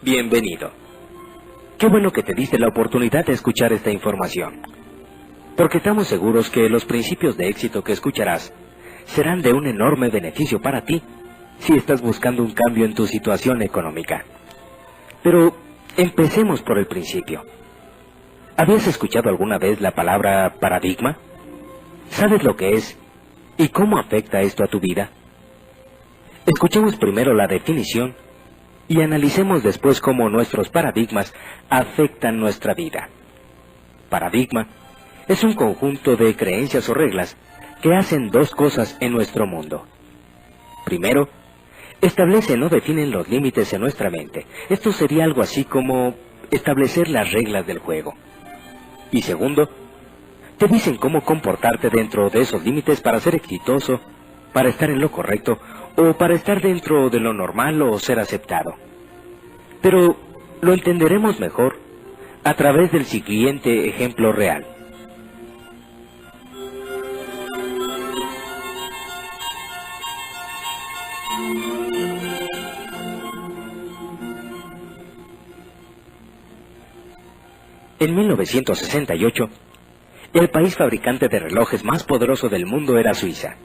bienvenido. Qué bueno que te diste la oportunidad de escuchar esta información, porque estamos seguros que los principios de éxito que escucharás serán de un enorme beneficio para ti si estás buscando un cambio en tu situación económica. Pero empecemos por el principio. ¿Habías escuchado alguna vez la palabra paradigma? ¿Sabes lo que es y cómo afecta esto a tu vida? Escuchemos primero la definición y analicemos después cómo nuestros paradigmas afectan nuestra vida. Paradigma es un conjunto de creencias o reglas que hacen dos cosas en nuestro mundo. Primero, establecen o definen los límites en nuestra mente. Esto sería algo así como establecer las reglas del juego. Y segundo, te dicen cómo comportarte dentro de esos límites para ser exitoso, para estar en lo correcto, o para estar dentro de lo normal o ser aceptado. Pero lo entenderemos mejor a través del siguiente ejemplo real. En 1968, el país fabricante de relojes más poderoso del mundo era Suiza.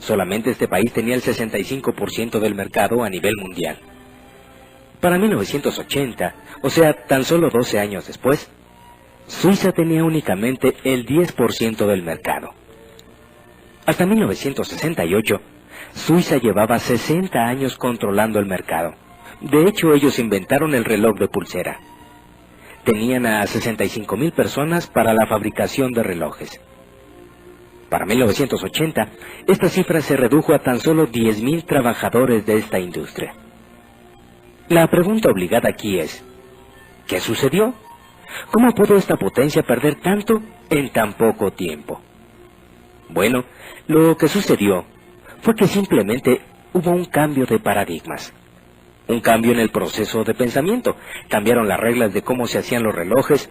Solamente este país tenía el 65% del mercado a nivel mundial. Para 1980, o sea, tan solo 12 años después, Suiza tenía únicamente el 10% del mercado. Hasta 1968, Suiza llevaba 60 años controlando el mercado. De hecho, ellos inventaron el reloj de pulsera. Tenían a 65,000 personas para la fabricación de relojes. Para 1980, esta cifra se redujo a tan solo 10,000 trabajadores de esta industria. La pregunta obligada aquí es, ¿qué sucedió? ¿Cómo pudo esta potencia perder tanto en tan poco tiempo? Bueno, lo que sucedió fue que simplemente hubo un cambio de paradigmas. Un cambio en el proceso de pensamiento. Cambiaron las reglas de cómo se hacían los relojes,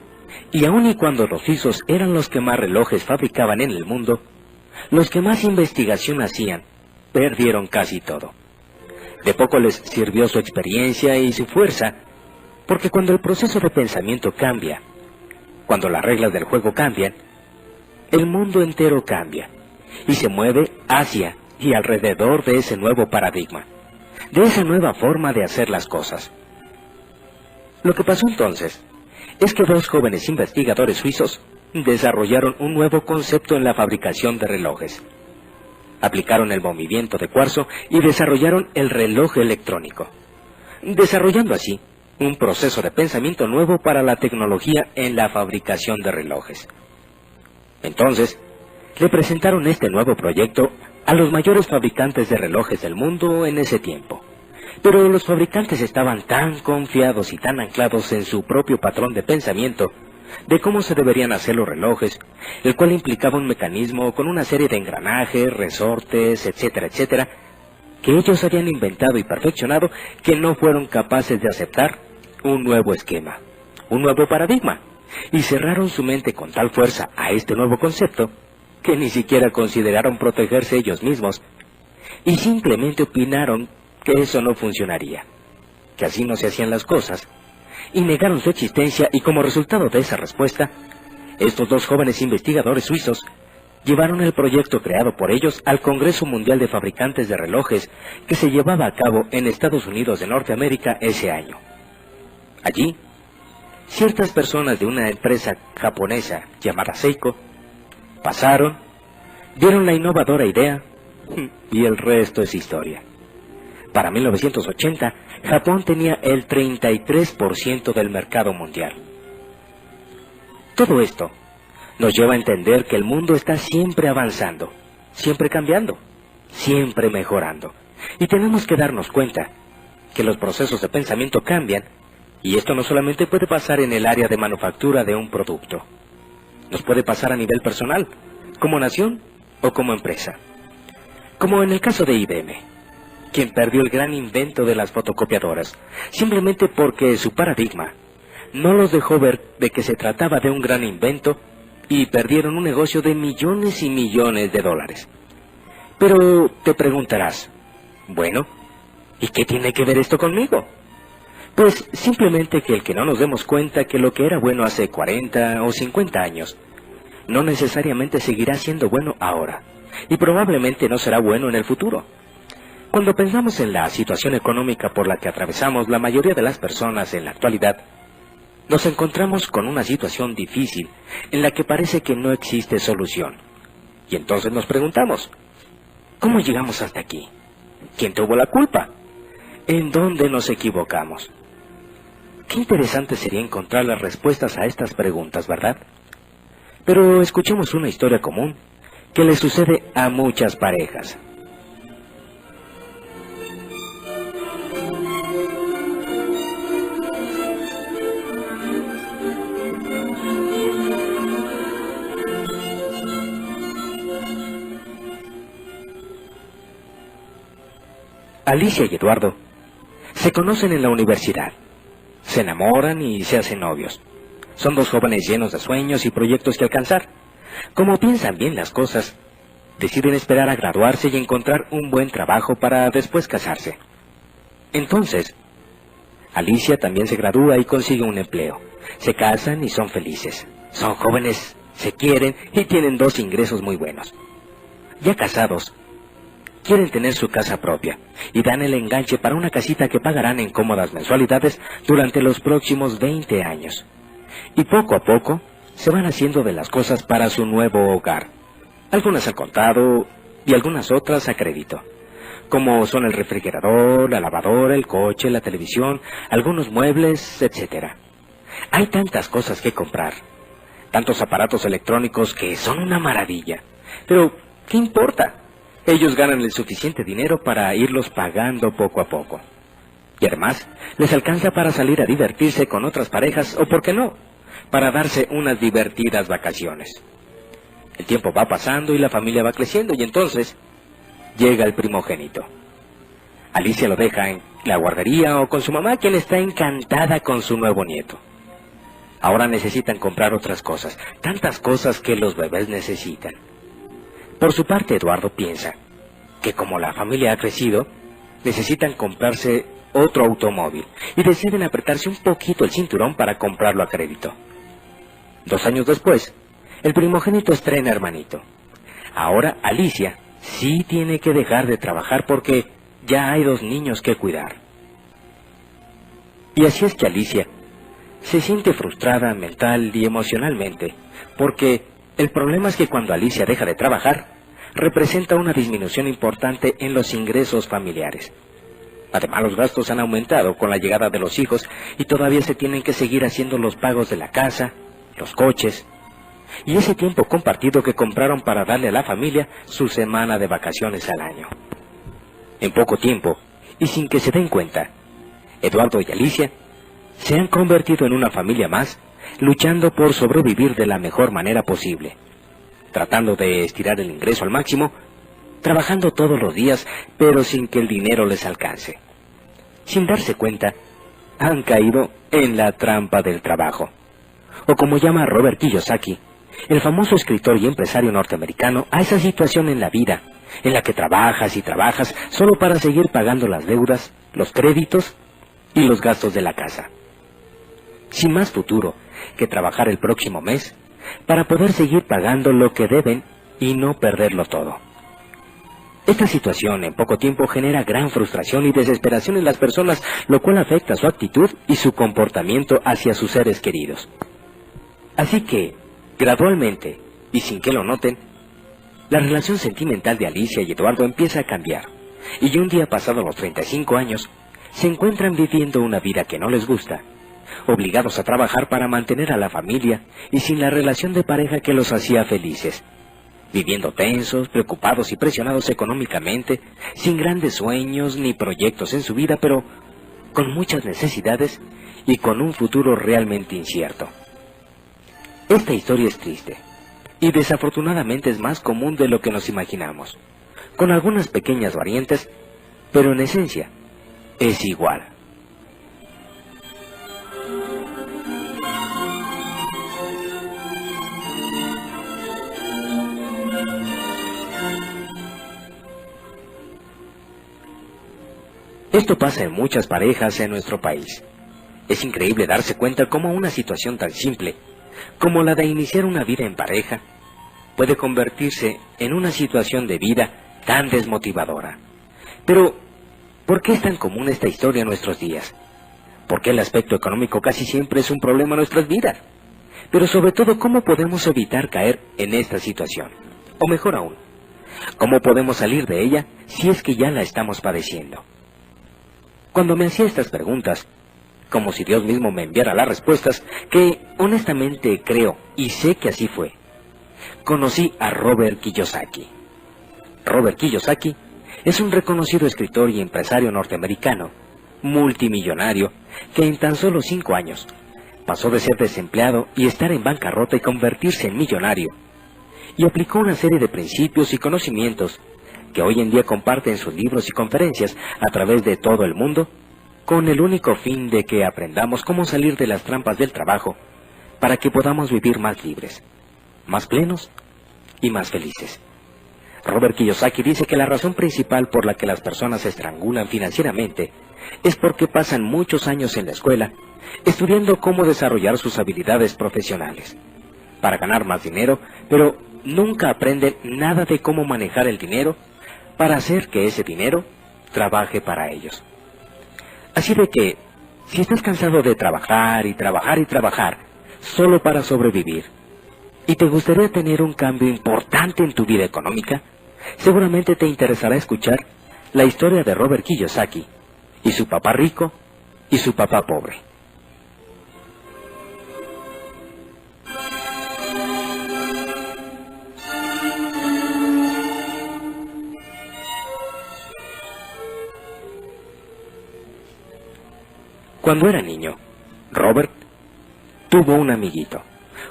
y aun y cuando los suizos eran los que más relojes fabricaban en el mundo, los que más investigación hacían, perdieron casi todo. De poco les sirvió su experiencia y su fuerza, porque cuando el proceso de pensamiento cambia, cuando las reglas del juego cambian, el mundo entero cambia, y se mueve hacia y alrededor de ese nuevo paradigma, de esa nueva forma de hacer las cosas. Lo que pasó entonces es que dos jóvenes investigadores suizos desarrollaron un nuevo concepto en la fabricación de relojes. Aplicaron el movimiento de cuarzo y desarrollaron el reloj electrónico, desarrollando así un proceso de pensamiento nuevo para la tecnología en la fabricación de relojes. Entonces, le presentaron este nuevo proyecto a los mayores fabricantes de relojes del mundo en ese tiempo. Pero los fabricantes estaban tan confiados y tan anclados en su propio patrón de pensamiento de cómo se deberían hacer los relojes, el cual implicaba un mecanismo con una serie de engranajes, resortes, etcétera, etcétera, que ellos habían inventado y perfeccionado, que no fueron capaces de aceptar un nuevo esquema, un nuevo paradigma, y cerraron su mente con tal fuerza a este nuevo concepto, que ni siquiera consideraron protegerse ellos mismos, y simplemente opinaron que eso no funcionaría, que así no se hacían las cosas, y negaron su existencia, y como resultado de esa respuesta, estos dos jóvenes investigadores suizos llevaron el proyecto creado por ellos al Congreso Mundial de Fabricantes de Relojes, que se llevaba a cabo en Estados Unidos de Norteamérica ese año. Allí, ciertas personas de una empresa japonesa llamada Seiko pasaron, dieron la innovadora idea, y el resto es historia. Para 1980, Japón tenía el 33% del mercado mundial. Todo esto nos lleva a entender que el mundo está siempre avanzando, siempre cambiando, siempre mejorando. Y tenemos que darnos cuenta que los procesos de pensamiento cambian, y esto no solamente puede pasar en el área de manufactura de un producto. Nos puede pasar a nivel personal, como nación o como empresa. Como en el caso de IBM, quien perdió el gran invento de las fotocopiadoras, simplemente porque su paradigma no los dejó ver de que se trataba de un gran invento, y perdieron un negocio de millones y millones de dólares. Pero te preguntarás, bueno, ¿y qué tiene que ver esto conmigo? Pues simplemente que no nos demos cuenta que lo que era bueno hace 40 o 50 años no necesariamente seguirá siendo bueno ahora, y probablemente no será bueno en el futuro. Cuando pensamos en la situación económica por la que atravesamos la mayoría de las personas en la actualidad, nos encontramos con una situación difícil en la que parece que no existe solución. Y entonces nos preguntamos, ¿cómo llegamos hasta aquí? ¿Quién tuvo la culpa? ¿En dónde nos equivocamos? Qué interesante sería encontrar las respuestas a estas preguntas, ¿verdad? Pero escuchemos una historia común que le sucede a muchas parejas. Alicia y Eduardo se conocen en la universidad, se enamoran y se hacen novios. Son dos jóvenes llenos de sueños y proyectos que alcanzar. Como piensan bien las cosas, deciden esperar a graduarse y encontrar un buen trabajo para después casarse. Entonces, Alicia también se gradúa y consigue un empleo. Se casan y son felices. Son jóvenes, se quieren y tienen dos ingresos muy buenos. Ya casados, quieren tener su casa propia y dan el enganche para una casita que pagarán en cómodas mensualidades durante los próximos 20 años. Y poco a poco se van haciendo de las cosas para su nuevo hogar. Algunas al contado y algunas otras a crédito, como son el refrigerador, la lavadora, el coche, la televisión, algunos muebles, etc. Hay tantas cosas que comprar, tantos aparatos electrónicos que son una maravilla. Pero, ¿qué importa? Ellos ganan el suficiente dinero para irlos pagando poco a poco. Y además, les alcanza para salir a divertirse con otras parejas, o por qué no, para darse unas divertidas vacaciones. El tiempo va pasando y la familia va creciendo, y entonces llega el primogénito. Alicia lo deja en la guardería o con su mamá, quien está encantada con su nuevo nieto. Ahora necesitan comprar otras cosas, tantas cosas que los bebés necesitan. Por su parte, Eduardo piensa que como la familia ha crecido, necesitan comprarse otro automóvil y deciden apretarse un poquito el cinturón para comprarlo a crédito. 2 años después, el primogénito estrena hermanito. Ahora Alicia sí tiene que dejar de trabajar porque ya hay 2 niños que cuidar. Y así es que Alicia se siente frustrada mental y emocionalmente, porque el problema es que cuando Alicia deja de trabajar, representa una disminución importante en los ingresos familiares. Además, los gastos han aumentado con la llegada de los hijos y todavía se tienen que seguir haciendo los pagos de la casa, los coches, y ese tiempo compartido que compraron para darle a la familia su semana de vacaciones al año. En poco tiempo, y sin que se den cuenta, Eduardo y Alicia se han convertido en una familia más, luchando por sobrevivir de la mejor manera posible, tratando de estirar el ingreso al máximo, trabajando todos los días, pero sin que el dinero les alcance. Sin darse cuenta, han caído en la trampa del trabajo. O como llama Robert Kiyosaki, el famoso escritor y empresario norteamericano, a esa situación en la vida, en la que trabajas y trabajas solo para seguir pagando las deudas, los créditos y los gastos de la casa. Sin más futuro que trabajar el próximo mes para poder seguir pagando lo que deben y no perderlo todo. Esta situación en poco tiempo genera gran frustración y desesperación en las personas, lo cual afecta su actitud y su comportamiento hacia sus seres queridos. Así que, gradualmente, y sin que lo noten, la relación sentimental de Alicia y Eduardo empieza a cambiar, y un día pasados los 35 años, se encuentran viviendo una vida que no les gusta, obligados a trabajar para mantener a la familia y sin la relación de pareja que los hacía felices, viviendo tensos, preocupados y presionados económicamente, sin grandes sueños ni proyectos en su vida, pero con muchas necesidades y con un futuro realmente incierto. Esta historia es triste, y desafortunadamente es más común de lo que nos imaginamos, con algunas pequeñas variantes, pero en esencia es igual. Esto pasa en muchas parejas en nuestro país. Es increíble darse cuenta cómo una situación tan simple como la de iniciar una vida en pareja puede convertirse en una situación de vida tan desmotivadora. Pero, ¿por qué es tan común esta historia en nuestros días? ¿Por qué el aspecto económico casi siempre es un problema en nuestras vidas? Pero sobre todo, ¿cómo podemos evitar caer en esta situación? O mejor aún, ¿cómo podemos salir de ella si es que ya la estamos padeciendo? Cuando me hacía estas preguntas, como si Dios mismo me enviara las respuestas, que honestamente creo y sé que así fue, conocí a Robert Kiyosaki. Robert Kiyosaki es un reconocido escritor y empresario norteamericano, multimillonario, que en tan solo 5 años pasó de ser desempleado y estar en bancarrota y convertirse en millonario, y aplicó una serie de principios y conocimientos que hoy en día comparte en sus libros y conferencias a través de todo el mundo, con el único fin de que aprendamos cómo salir de las trampas del trabajo para que podamos vivir más libres, más plenos y más felices. Robert Kiyosaki dice que la razón principal por la que las personas se estrangulan financieramente es porque pasan muchos años en la escuela estudiando cómo desarrollar sus habilidades profesionales para ganar más dinero, pero nunca aprenden nada de cómo manejar el dinero para hacer que ese dinero trabaje para ellos. Así de que, si estás cansado de trabajar y trabajar y trabajar solo para sobrevivir, y te gustaría tener un cambio importante en tu vida económica, seguramente te interesará escuchar la historia de Robert Kiyosaki y su papá rico y su papá pobre. Cuando era niño, Robert tuvo un amiguito,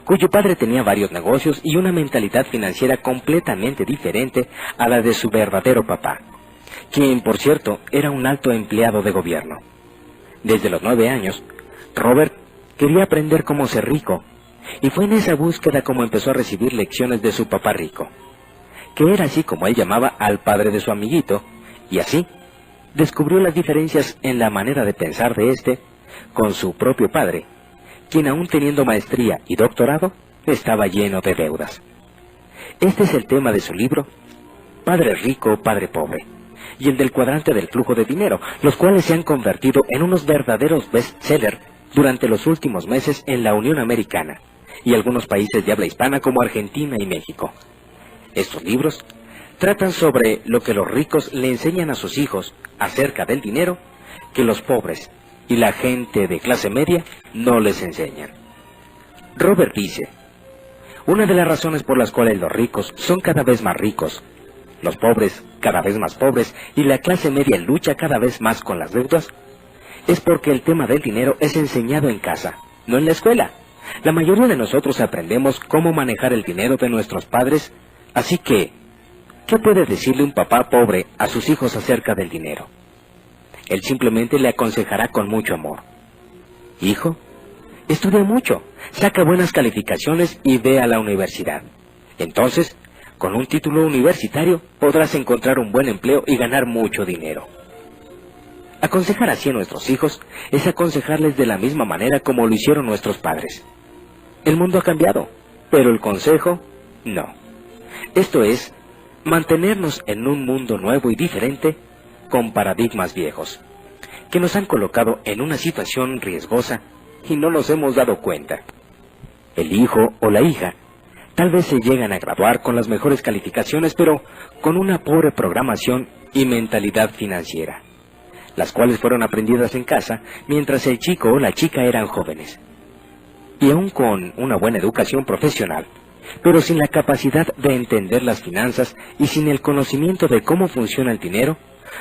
cuyo padre tenía varios negocios y una mentalidad financiera completamente diferente a la de su verdadero papá, quien, por cierto, era un alto empleado de gobierno. Desde los 9 años, Robert quería aprender cómo ser rico, y fue en esa búsqueda como empezó a recibir lecciones de su papá rico, que era así como él llamaba al padre de su amiguito, y así descubrió las diferencias en la manera de pensar de éste con su propio padre, quien aún teniendo maestría y doctorado, estaba lleno de deudas. Este es el tema de su libro, Padre Rico, Padre Pobre, y el del cuadrante del flujo de dinero, los cuales se han convertido en unos verdaderos bestsellers durante los últimos meses en la Unión Americana y algunos países de habla hispana como Argentina y México. Estos libros tratan sobre lo que los ricos le enseñan a sus hijos acerca del dinero que los pobres y la gente de clase media no les enseñan. Robert dice, una de las razones por las cuales los ricos son cada vez más ricos, los pobres cada vez más pobres y la clase media lucha cada vez más con las deudas, es porque el tema del dinero es enseñado en casa, no en la escuela. La mayoría de nosotros aprendemos cómo manejar el dinero de nuestros padres, así que, ¿qué puede decirle un papá pobre a sus hijos acerca del dinero? Él simplemente le aconsejará con mucho amor. Hijo, estudia mucho, saca buenas calificaciones y ve a la universidad. Entonces, con un título universitario podrás encontrar un buen empleo y ganar mucho dinero. Aconsejar así a nuestros hijos es aconsejarles de la misma manera como lo hicieron nuestros padres. El mundo ha cambiado, pero el consejo, no. Esto es, mantenernos en un mundo nuevo y diferente con paradigmas viejos, que nos han colocado en una situación riesgosa y no nos hemos dado cuenta. El hijo o la hija tal vez se llegan a graduar con las mejores calificaciones, pero con una pobre programación y mentalidad financiera, las cuales fueron aprendidas en casa mientras el chico o la chica eran jóvenes. Y aún con una buena educación profesional, pero sin la capacidad de entender las finanzas y sin el conocimiento de cómo funciona el dinero,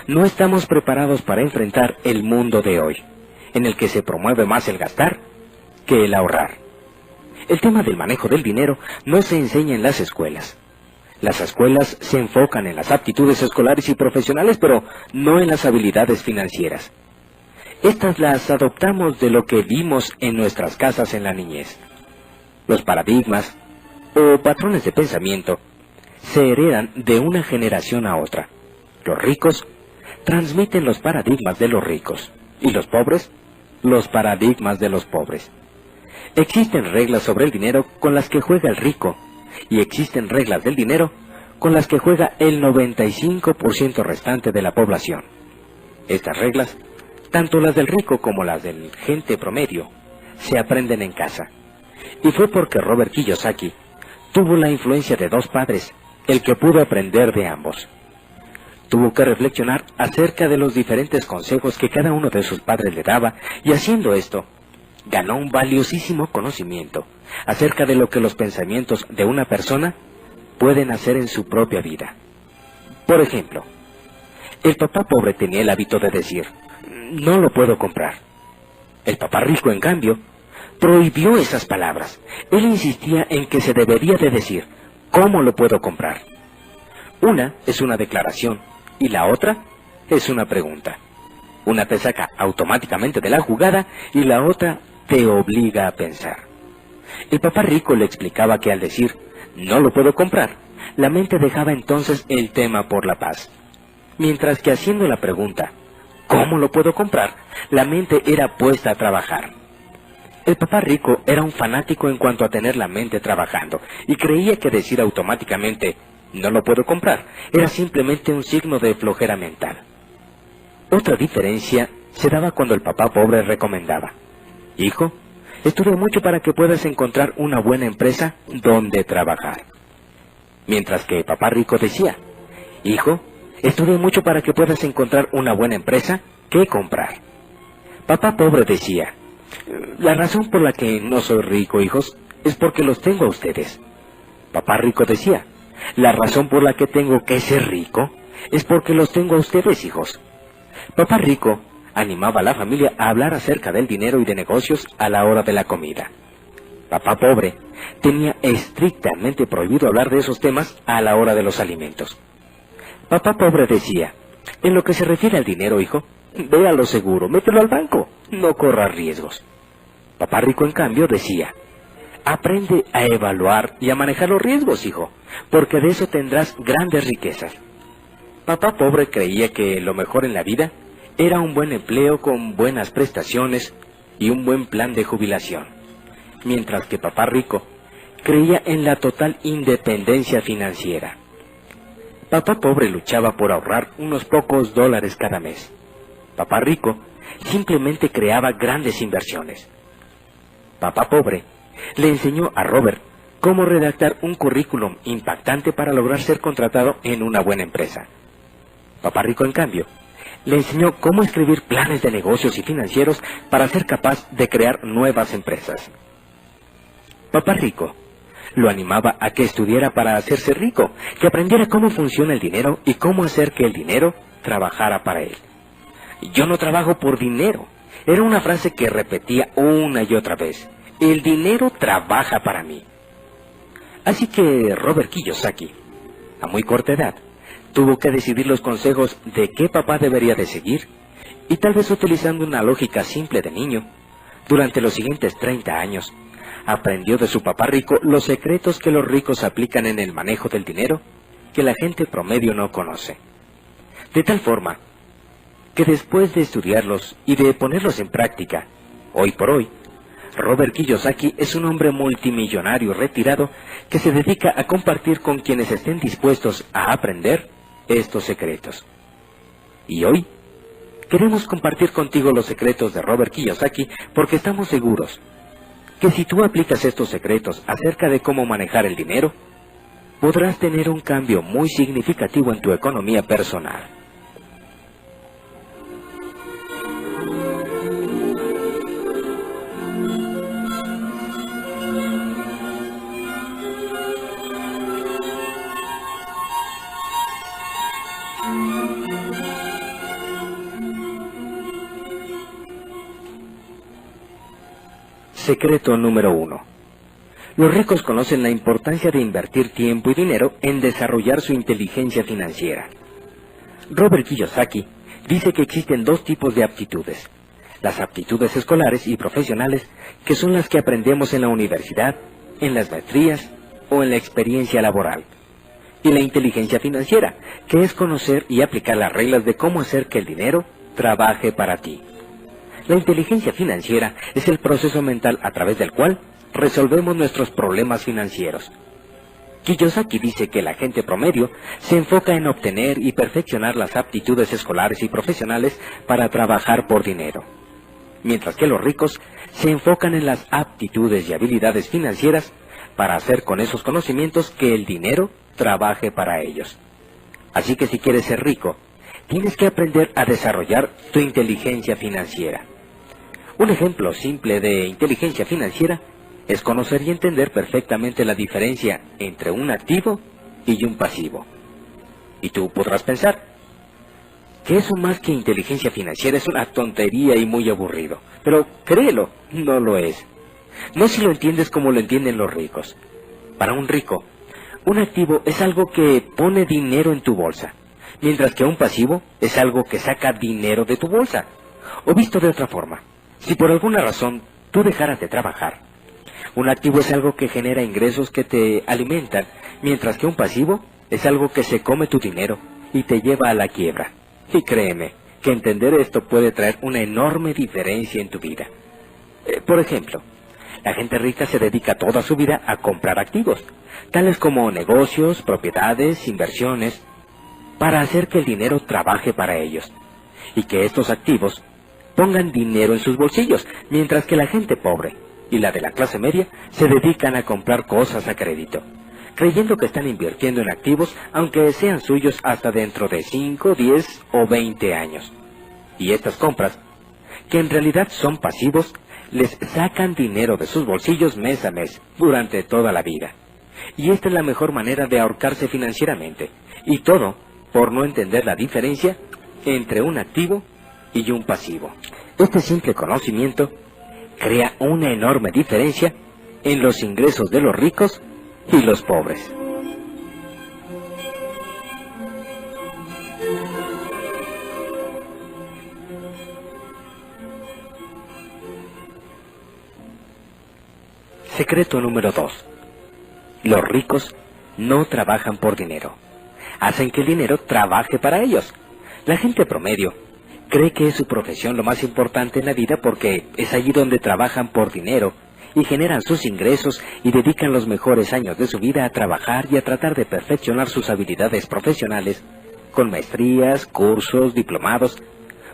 no estamos preparados para enfrentar el mundo de hoy, en el que se promueve más el gastar que el ahorrar. El tema del manejo del dinero no se enseña en las escuelas. Las escuelas se enfocan en las aptitudes escolares y profesionales, pero no en las habilidades financieras. Estas las adoptamos de lo que vimos en nuestras casas en la niñez. Los paradigmas o patrones de pensamiento se heredan de una generación a otra. Los ricos transmiten los paradigmas de los ricos y los pobres los paradigmas de los pobres. Existen reglas sobre el dinero con las que juega el rico, y existen reglas del dinero con las que juega el 95% restante de la población. Estas reglas, tanto las del rico como las del gente promedio, se aprenden en casa. Y fue porque Robert Kiyosaki tuvo la influencia de dos padres, el que pudo aprender de ambos. Tuvo que reflexionar acerca de los diferentes consejos que cada uno de sus padres le daba, y haciendo esto, ganó un valiosísimo conocimiento acerca de lo que los pensamientos de una persona pueden hacer en su propia vida. Por ejemplo, el papá pobre tenía el hábito de decir, no lo puedo comprar. El papá rico, en cambio, prohibió esas palabras. Él insistía en que se debería de decir, ¿cómo lo puedo comprar? Una es una declaración y la otra es una pregunta. Una te saca automáticamente de la jugada y la otra te obliga a pensar. El papá rico le explicaba que al decir, no lo puedo comprar, la mente dejaba entonces el tema por la paz. Mientras que haciendo la pregunta, ¿cómo lo puedo comprar?, la mente era puesta a trabajar. El papá rico era un fanático en cuanto a tener la mente trabajando, y creía que decir automáticamente, no lo puedo comprar, era simplemente un signo de flojera mental. Otra diferencia se daba cuando el papá pobre recomendaba, hijo, estudia mucho para que puedas encontrar una buena empresa donde trabajar. Mientras que el papá rico decía, hijo, estudia mucho para que puedas encontrar una buena empresa que comprar. Papá pobre decía, la razón por la que no soy rico, hijos, es porque los tengo a ustedes. Papá rico decía, la razón por la que tengo que ser rico es porque los tengo a ustedes, hijos. Papá rico animaba a la familia a hablar acerca del dinero y de negocios a la hora de la comida. Papá pobre tenía estrictamente prohibido hablar de esos temas a la hora de los alimentos. Papá pobre decía, en lo que se refiere al dinero, hijo, ve a lo seguro, mételo al banco, no corras riesgos. Papá rico, en cambio, decía, aprende a evaluar y a manejar los riesgos, hijo, porque de eso tendrás grandes riquezas. Papá pobre creía que lo mejor en la vida era un buen empleo con buenas prestaciones y un buen plan de jubilación, mientras que papá rico creía en la total independencia financiera. Papá pobre luchaba por ahorrar unos pocos dólares cada mes. Papá rico simplemente creaba grandes inversiones. Papá pobre le enseñó a Robert cómo redactar un currículum impactante para lograr ser contratado en una buena empresa. Papá rico, en cambio, le enseñó cómo escribir planes de negocios y financieros para ser capaz de crear nuevas empresas. Papá rico lo animaba a que estudiara para hacerse rico, que aprendiera cómo funciona el dinero y cómo hacer que el dinero trabajara para él. Yo no trabajo por dinero. Era una frase que repetía una y otra vez. El dinero trabaja para mí. Así que Robert Kiyosaki, a muy corta edad, tuvo que decidir los consejos de qué papá debería de seguir, y tal vez utilizando una lógica simple de niño, durante los siguientes 30 años, aprendió de su papá rico los secretos que los ricos aplican en el manejo del dinero que la gente promedio no conoce. De tal forma que después de estudiarlos y de ponerlos en práctica, hoy por hoy, Robert Kiyosaki es un hombre multimillonario retirado que se dedica a compartir con quienes estén dispuestos a aprender estos secretos. Y hoy queremos compartir contigo los secretos de Robert Kiyosaki porque estamos seguros que si tú aplicas estos secretos acerca de cómo manejar el dinero, podrás tener un cambio muy significativo en tu economía personal. Secreto número 1. Los ricos conocen la importancia de invertir tiempo y dinero en desarrollar su inteligencia financiera. Robert Kiyosaki dice que existen dos tipos de aptitudes: las aptitudes escolares y profesionales, que son las que aprendemos en la universidad, en las maestrías o en la experiencia laboral, y la inteligencia financiera, que es conocer y aplicar las reglas de cómo hacer que el dinero trabaje para ti. La inteligencia financiera es el proceso mental a través del cual resolvemos nuestros problemas financieros. Kiyosaki dice que la gente promedio se enfoca en obtener y perfeccionar las aptitudes escolares y profesionales para trabajar por dinero, mientras que los ricos se enfocan en las aptitudes y habilidades financieras para hacer con esos conocimientos que el dinero trabaje para ellos. Así que si quieres ser rico, tienes que aprender a desarrollar tu inteligencia financiera. Un ejemplo simple de inteligencia financiera es conocer y entender perfectamente la diferencia entre un activo y un pasivo. Y tú podrás pensar que eso más que inteligencia financiera es una tontería y muy aburrido. Pero créelo, no lo es. No si lo entiendes como lo entienden los ricos. Para un rico, un activo es algo que pone dinero en tu bolsa, mientras que un pasivo es algo que saca dinero de tu bolsa. O visto de otra forma, si por alguna razón tú dejaras de trabajar, un activo es algo que genera ingresos que te alimentan, mientras que un pasivo es algo que se come tu dinero y te lleva a la quiebra. Y créeme, que entender esto puede traer una enorme diferencia en tu vida. Por ejemplo, la gente rica se dedica toda su vida a comprar activos, tales como negocios, propiedades, inversiones, para hacer que el dinero trabaje para ellos, y que estos activos pongan dinero en sus bolsillos, mientras que la gente pobre y la de la clase media se dedican a comprar cosas a crédito, creyendo que están invirtiendo en activos aunque sean suyos hasta dentro de 5, 10 o 20 años. Y estas compras, que en realidad son pasivos, les sacan dinero de sus bolsillos mes a mes, durante toda la vida. Y esta es la mejor manera de ahorcarse financieramente, y todo por no entender la diferencia entre un activo y un pasivo. Este simple conocimiento crea una enorme diferencia en los ingresos de los ricos y los pobres. Secreto número 2. Los ricos no trabajan por dinero. Hacen que el dinero trabaje para ellos. La gente promedio cree que es su profesión lo más importante en la vida porque es allí donde trabajan por dinero y generan sus ingresos y dedican los mejores años de su vida a trabajar y a tratar de perfeccionar sus habilidades profesionales con maestrías, cursos, diplomados,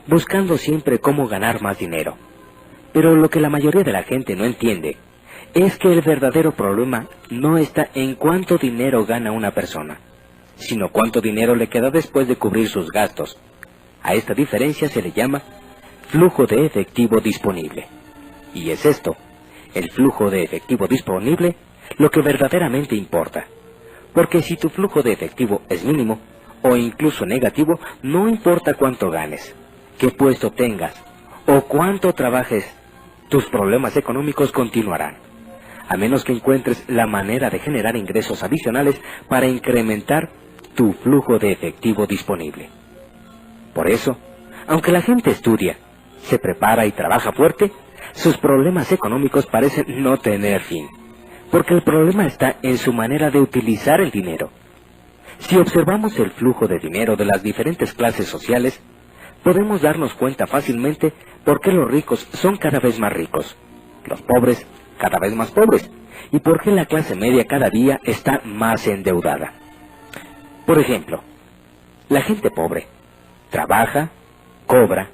buscando siempre cómo ganar más dinero. Pero lo que la mayoría de la gente no entiende es que el verdadero problema no está en cuánto dinero gana una persona, sino cuánto dinero le queda después de cubrir sus gastos. A esta diferencia se le llama flujo de efectivo disponible. Y es esto, el flujo de efectivo disponible, lo que verdaderamente importa. Porque si tu flujo de efectivo es mínimo, o incluso negativo, no importa cuánto ganes, qué puesto tengas, o cuánto trabajes, tus problemas económicos continuarán, a menos que encuentres la manera de generar ingresos adicionales para incrementar tu flujo de efectivo disponible. Por eso, aunque la gente estudia, se prepara y trabaja fuerte, sus problemas económicos parecen no tener fin, porque el problema está en su manera de utilizar el dinero. Si observamos el flujo de dinero de las diferentes clases sociales, podemos darnos cuenta fácilmente por qué los ricos son cada vez más ricos, los pobres cada vez más pobres, y por qué la clase media cada día está más endeudada. Por ejemplo, la gente pobre trabaja, cobra,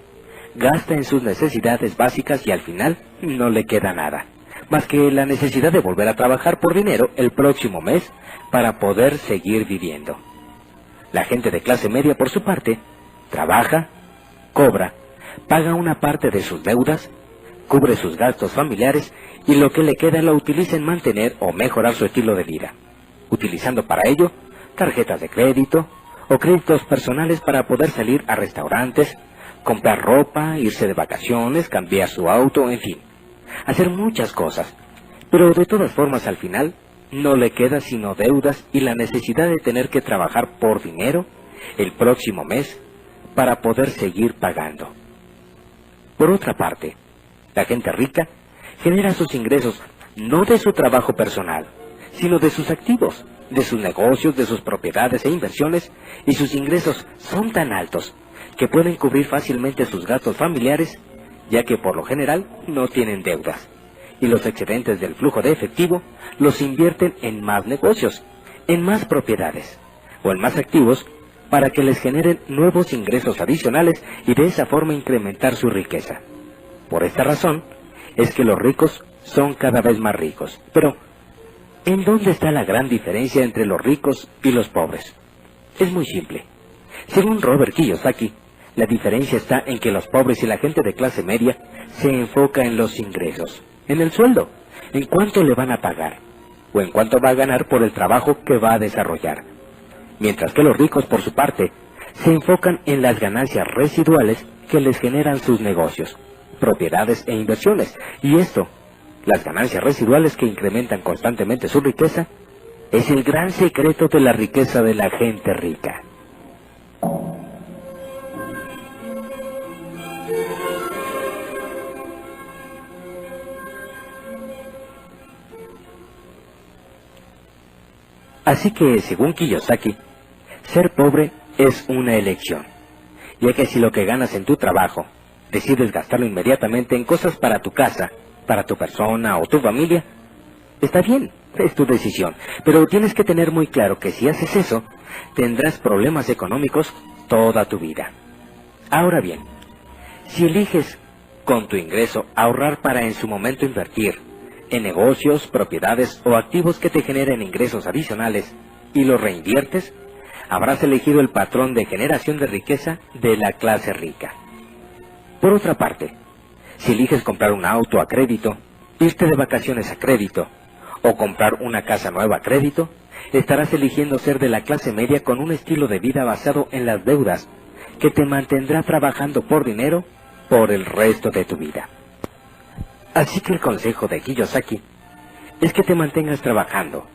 gasta en sus necesidades básicas y al final no le queda nada, más que la necesidad de volver a trabajar por dinero el próximo mes para poder seguir viviendo. La gente de clase media, por su parte, trabaja, cobra, paga una parte de sus deudas, cubre sus gastos familiares y lo que le queda lo utiliza en mantener o mejorar su estilo de vida, utilizando para ello tarjetas de crédito o créditos personales para poder salir a restaurantes, comprar ropa, irse de vacaciones, cambiar su auto, en fin, hacer muchas cosas. Pero de todas formas al final no le queda sino deudas y la necesidad de tener que trabajar por dinero el próximo mes para poder seguir pagando. Por otra parte, la gente rica genera sus ingresos no de su trabajo personal, sino de sus activos, de sus negocios, de sus propiedades e inversiones, y sus ingresos son tan altos que pueden cubrir fácilmente sus gastos familiares ya que por lo general no tienen deudas, y los excedentes del flujo de efectivo los invierten en más negocios, en más propiedades, o en más activos, para que les generen nuevos ingresos adicionales y de esa forma incrementar su riqueza. Por esta razón, es que los ricos son cada vez más ricos. Pero, ¿en dónde está la gran diferencia entre los ricos y los pobres? Es muy simple. Según Robert Kiyosaki, la diferencia está en que los pobres y la gente de clase media se enfoca en los ingresos, en el sueldo, en cuánto le van a pagar, o en cuánto va a ganar por el trabajo que va a desarrollar. Mientras que los ricos, por su parte, se enfocan en las ganancias residuales que les generan sus negocios, propiedades e inversiones. Y esto, las ganancias residuales que incrementan constantemente su riqueza, es el gran secreto de la riqueza de la gente rica. Así que, según Kiyosaki, ser pobre es una elección, ya que si lo que ganas en tu trabajo decides gastarlo inmediatamente en cosas para tu casa, para tu persona o tu familia, está bien, es tu decisión, pero tienes que tener muy claro que si haces eso, tendrás problemas económicos toda tu vida. Ahora bien, si eliges con tu ingreso ahorrar para en su momento invertir en negocios, propiedades o activos que te generen ingresos adicionales y los reinviertes, habrás elegido el patrón de generación de riqueza de la clase rica. Por otra parte, si eliges comprar un auto a crédito, irte de vacaciones a crédito o comprar una casa nueva a crédito, estarás eligiendo ser de la clase media con un estilo de vida basado en las deudas que te mantendrá trabajando por dinero por el resto de tu vida. Así que el consejo de Kiyosaki es que te mantengas trabajando,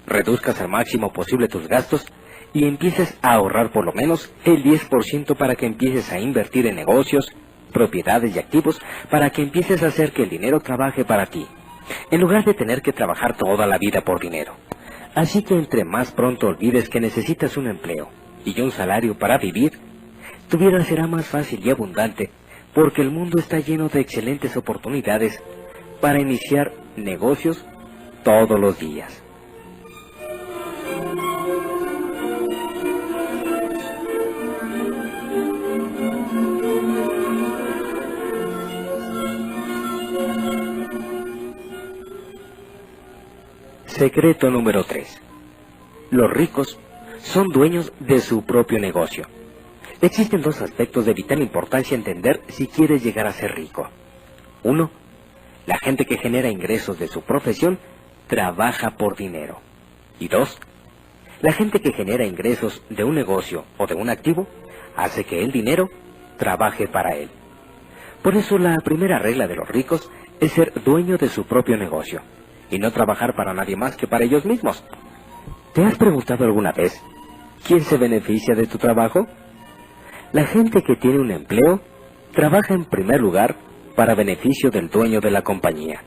reduzcas al máximo posible tus gastos y empieces a ahorrar por lo menos el 10% para que empieces a invertir en negocios, propiedades y activos, para que empieces a hacer que el dinero trabaje para ti, en lugar de tener que trabajar toda la vida por dinero. Así que entre más pronto olvides que necesitas un empleo y un salario para vivir, tu vida será más fácil y abundante, porque el mundo está lleno de excelentes oportunidades para iniciar negocios todos los días. Secreto número 3. Los ricos son dueños de su propio negocio. Existen dos aspectos de vital importancia a entender si quieres llegar a ser rico. 1. La gente que genera ingresos de su profesión trabaja por dinero. Y 2. La gente que genera ingresos de un negocio o de un activo hace que el dinero trabaje para él. Por eso la primera regla de los ricos es ser dueño de su propio negocio y no trabajar para nadie más que para ellos mismos. ¿Te has preguntado alguna vez quién se beneficia de tu trabajo? La gente que tiene un empleo trabaja en primer lugar para beneficio del dueño de la compañía.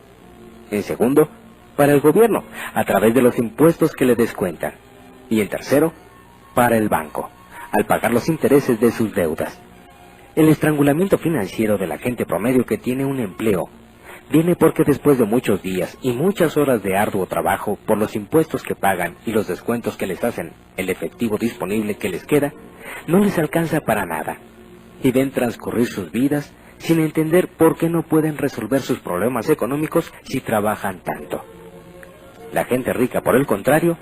En segundo, para el gobierno, a través de los impuestos que le descuentan. Y en tercero, para el banco, al pagar los intereses de sus deudas. El estrangulamiento financiero de la gente promedio que tiene un empleo viene porque después de muchos días y muchas horas de arduo trabajo por los impuestos que pagan y los descuentos que les hacen, el efectivo disponible que les queda, no les alcanza para nada, y ven transcurrir sus vidas sin entender por qué no pueden resolver sus problemas económicos si trabajan tanto. La gente rica, por el contrario,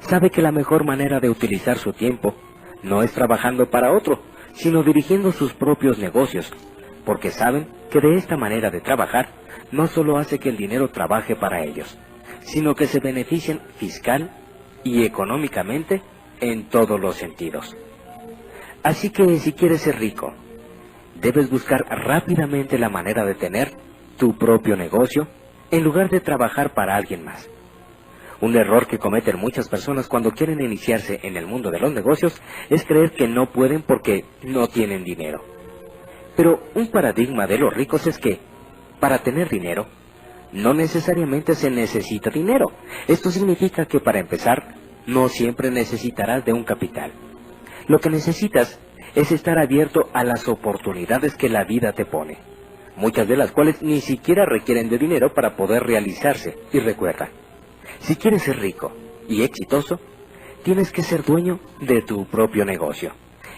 sabe que la mejor manera de utilizar su tiempo no es trabajando para otro, sino dirigiendo sus propios negocios, porque saben que de esta manera de trabajar no solo hace que el dinero trabaje para ellos, sino que se benefician fiscal y económicamente en todos los sentidos. Así que si quieres ser rico, debes buscar rápidamente la manera de tener tu propio negocio en lugar de trabajar para alguien más. Un error que cometen muchas personas cuando quieren iniciarse en el mundo de los negocios es creer que no pueden porque no tienen dinero. Pero un paradigma de los ricos es que, para tener dinero, no necesariamente se necesita dinero. Esto significa que para empezar, no siempre necesitarás de un capital. Lo que necesitas es estar abierto a las oportunidades que la vida te pone, muchas de las cuales ni siquiera requieren de dinero para poder realizarse. Y recuerda, si quieres ser rico y exitoso, tienes que ser dueño de tu propio negocio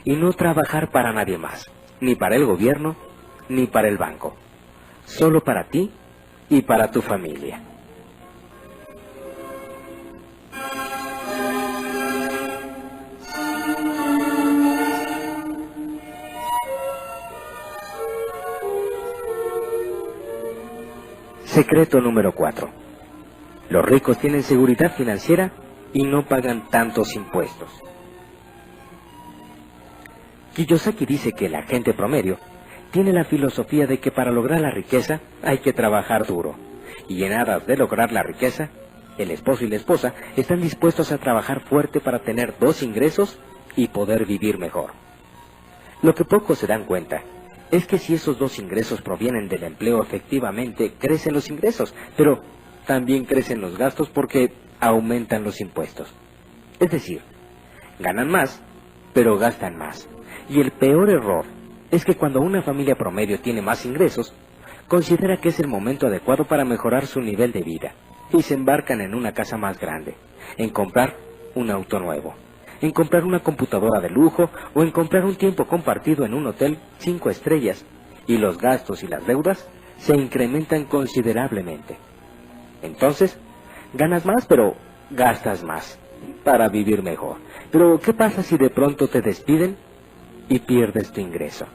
y no trabajar para nadie más, ni para el gobierno, ni para el banco, solo para ti y para tu familia. Secreto número 4. Los ricos tienen seguridad financiera y no pagan tantos impuestos. Kiyosaki dice que la gente promedio tiene la filosofía de que para lograr la riqueza hay que trabajar duro, y en aras de lograr la riqueza, el esposo y la esposa están dispuestos a trabajar fuerte para tener 2 ingresos y poder vivir mejor. Lo que pocos se dan cuenta es que si esos 2 ingresos provienen del empleo, efectivamente crecen los ingresos, pero también crecen los gastos porque aumentan los impuestos. Es decir, ganan más, pero gastan más. Y el peor error es que cuando una familia promedio tiene más ingresos, considera que es el momento adecuado para mejorar su nivel de vida, y se embarcan en una casa más grande, en comprar un auto nuevo, en comprar una computadora de lujo o en comprar un tiempo compartido en un hotel 5 estrellas, y los gastos y las deudas se incrementan considerablemente. Entonces, ganas más, pero gastas más para vivir mejor. Pero, ¿qué pasa si de pronto te despiden y pierdes tu ingreso?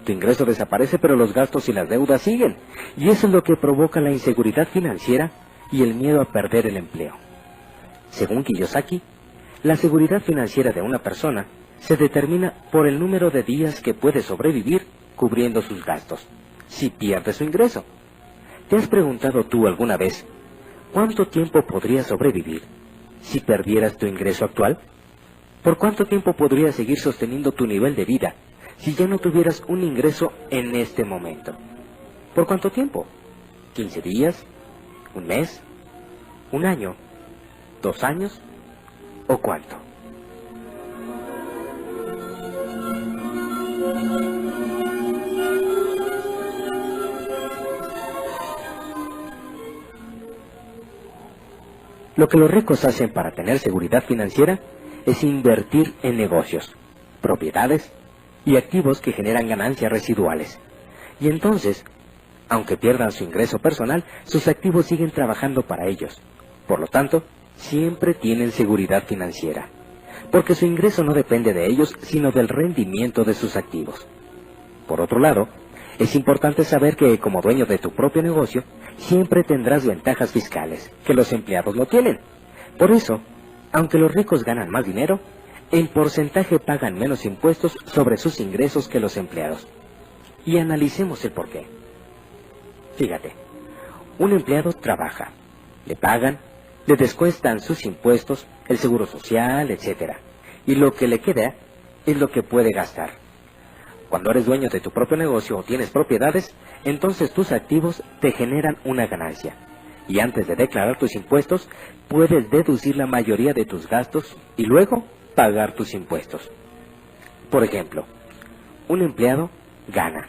Tu ingreso desaparece, pero los gastos y las deudas siguen. Y eso es lo que provoca la inseguridad financiera y el miedo a perder el empleo. Según Kiyosaki, la seguridad financiera de una persona se determina por el número de días que puede sobrevivir cubriendo sus gastos, si pierde su ingreso. ¿Te has preguntado tú alguna vez cuánto tiempo podrías sobrevivir si perdieras tu ingreso actual? ¿Por cuánto tiempo podrías seguir sosteniendo tu nivel de vida si ya no tuvieras un ingreso en este momento? ¿Por cuánto tiempo? ¿15 días? ¿Un mes? ¿Un año? ¿2 años? ¿O cuánto? Lo que los ricos hacen para tener seguridad financiera es invertir en negocios, propiedades y activos que generan ganancias residuales. Y entonces, aunque pierdan su ingreso personal, sus activos siguen trabajando para ellos. Por lo tanto, siempre tienen seguridad financiera, porque su ingreso no depende de ellos, sino del rendimiento de sus activos. Por otro lado, es importante saber que como dueño de tu propio negocio, siempre tendrás ventajas fiscales que los empleados no tienen. Por eso, aunque los ricos ganan más dinero, en porcentaje pagan menos impuestos sobre sus ingresos que los empleados. Y analicemos el porqué. Fíjate, un empleado trabaja, le pagan, le descuentan sus impuestos, el seguro social, etc. Y lo que le queda es lo que puede gastar. Cuando eres dueño de tu propio negocio o tienes propiedades, entonces tus activos te generan una ganancia. Y antes de declarar tus impuestos, puedes deducir la mayoría de tus gastos y luego pagar tus impuestos. Por ejemplo, un empleado gana,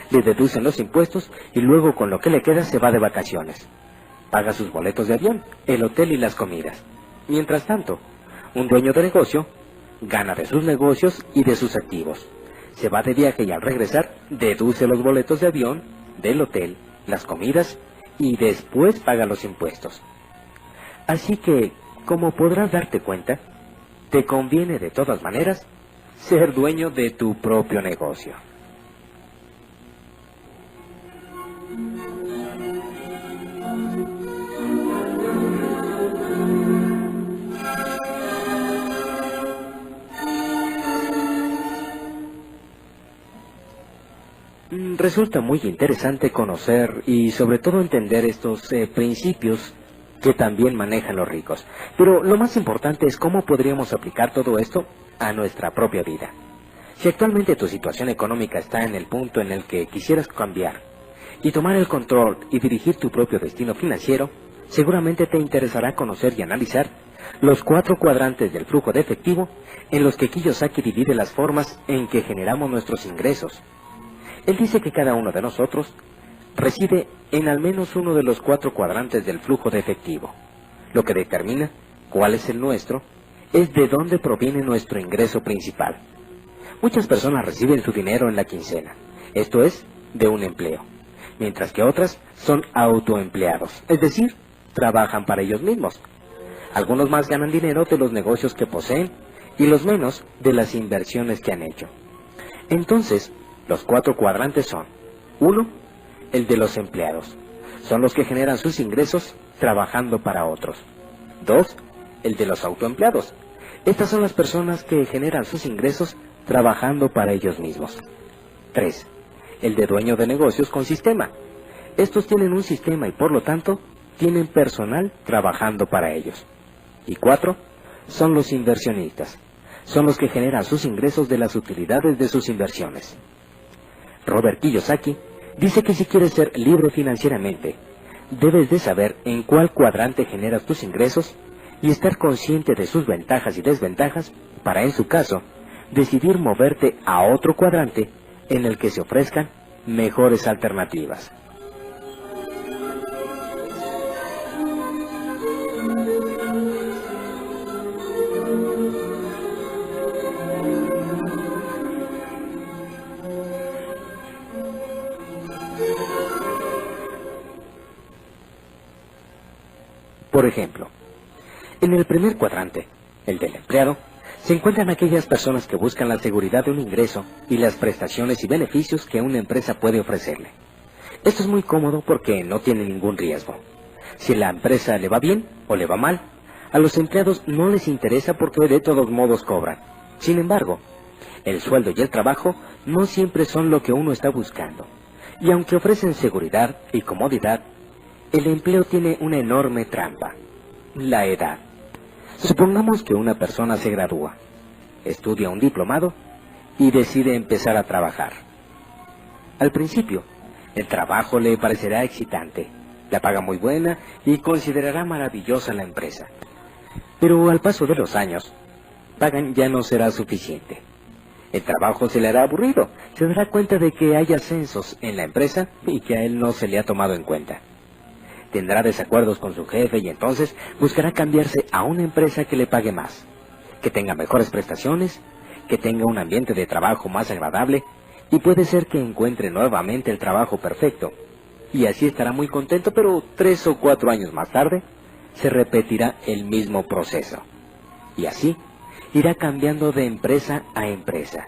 le deducen los impuestos y luego con lo que le queda se va de vacaciones. Paga sus boletos de avión, el hotel y las comidas. Mientras tanto, un dueño de negocio gana de sus negocios y de sus activos. Se va de viaje y al regresar deduce los boletos de avión, del hotel, las comidas y después paga los impuestos. Así que, como podrás darte cuenta, te conviene de todas maneras ser dueño de tu propio negocio. Resulta muy interesante conocer y sobre todo entender estos principios que también manejan los ricos. Pero lo más importante es cómo podríamos aplicar todo esto a nuestra propia vida. Si actualmente tu situación económica está en el punto en el que quisieras cambiar y tomar el control y dirigir tu propio destino financiero, seguramente te interesará conocer y analizar los 4 cuadrantes del flujo de efectivo en los que Kiyosaki divide las formas en que generamos nuestros ingresos. Él dice que cada uno de nosotros reside en al menos uno de los 4 cuadrantes del flujo de efectivo. Lo que determina cuál es el nuestro es de dónde proviene nuestro ingreso principal. Muchas personas reciben su dinero en la quincena, esto es, de un empleo, mientras que otras son autoempleados, es decir, trabajan para ellos mismos. Algunos más ganan dinero de los negocios que poseen y los menos de las inversiones que han hecho. Entonces, los 4 cuadrantes son: 1. El de los empleados. Son los que generan sus ingresos trabajando para otros. 2. El de los autoempleados. Estas son las personas que generan sus ingresos trabajando para ellos mismos. 3. El de dueño de negocios con sistema. Estos tienen un sistema y por lo tanto tienen personal trabajando para ellos. Y 4. Son los inversionistas. Son los que generan sus ingresos de las utilidades de sus inversiones. Robert Kiyosaki dice que si quieres ser libre financieramente, debes de saber en cuál cuadrante generas tus ingresos y estar consciente de sus ventajas y desventajas para, en su caso, decidir moverte a otro cuadrante en el que se ofrezcan mejores alternativas. Por ejemplo, en el primer cuadrante, el del empleado, se encuentran aquellas personas que buscan la seguridad de un ingreso y las prestaciones y beneficios que una empresa puede ofrecerle. Esto es muy cómodo porque no tiene ningún riesgo. Si la empresa le va bien o le va mal, a los empleados no les interesa porque de todos modos cobran. Sin embargo, el sueldo y el trabajo no siempre son lo que uno está buscando. Y aunque ofrecen seguridad y comodidad, el empleo tiene una enorme trampa: la edad. Supongamos que una persona se gradúa, estudia un diplomado y decide empezar a trabajar. Al principio, el trabajo le parecerá excitante, la paga muy buena y considerará maravillosa la empresa. Pero al paso de los años, pagan ya no será suficiente. El trabajo se le hará aburrido, se dará cuenta de que hay ascensos en la empresa y que a él no se le ha tomado en cuenta. Tendrá desacuerdos con su jefe y entonces buscará cambiarse a una empresa que le pague más, que tenga mejores prestaciones, que tenga un ambiente de trabajo más agradable y puede ser que encuentre nuevamente el trabajo perfecto. Y así estará muy contento, pero 3 o 4 años más tarde se repetirá el mismo proceso. Y así irá cambiando de empresa a empresa,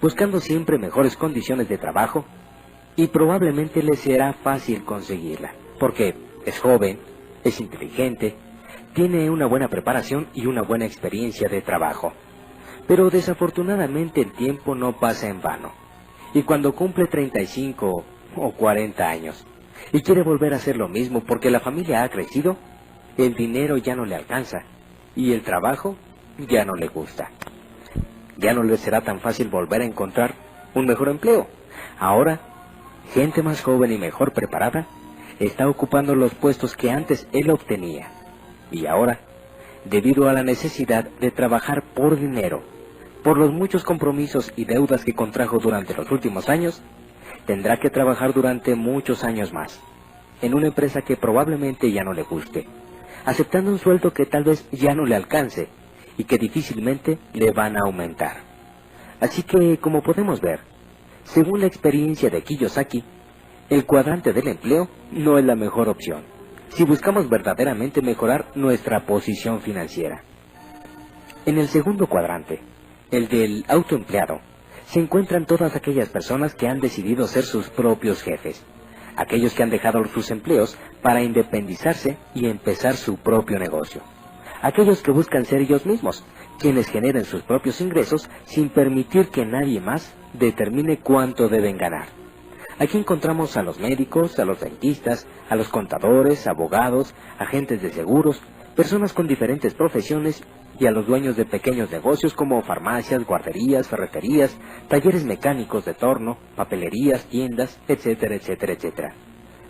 buscando siempre mejores condiciones de trabajo y probablemente le será fácil conseguirla, porque es joven, es inteligente, tiene una buena preparación y una buena experiencia de trabajo. Pero desafortunadamente el tiempo no pasa en vano. Y cuando cumple 35 o 40 años y quiere volver a hacer lo mismo porque la familia ha crecido, el dinero ya no le alcanza y el trabajo ya no le gusta. Ya no le será tan fácil volver a encontrar un mejor empleo. Ahora, gente más joven y mejor preparada está ocupando los puestos que antes él obtenía. Y ahora, debido a la necesidad de trabajar por dinero, por los muchos compromisos y deudas que contrajo durante los últimos años, tendrá que trabajar durante muchos años más, en una empresa que probablemente ya no le guste, aceptando un sueldo que tal vez ya no le alcance y que difícilmente le van a aumentar. Así que, como podemos ver, según la experiencia de Kiyosaki, el cuadrante del empleo no es la mejor opción, si buscamos verdaderamente mejorar nuestra posición financiera. En el segundo cuadrante, el del autoempleado, se encuentran todas aquellas personas que han decidido ser sus propios jefes, aquellos que han dejado sus empleos para independizarse y empezar su propio negocio, aquellos que buscan ser ellos mismos, quienes generen sus propios ingresos sin permitir que nadie más determine cuánto deben ganar. Aquí encontramos a los médicos, a los dentistas, a los contadores, abogados, agentes de seguros, personas con diferentes profesiones y a los dueños de pequeños negocios como farmacias, guarderías, ferreterías, talleres mecánicos de torno, papelerías, tiendas, etcétera, etcétera, etcétera.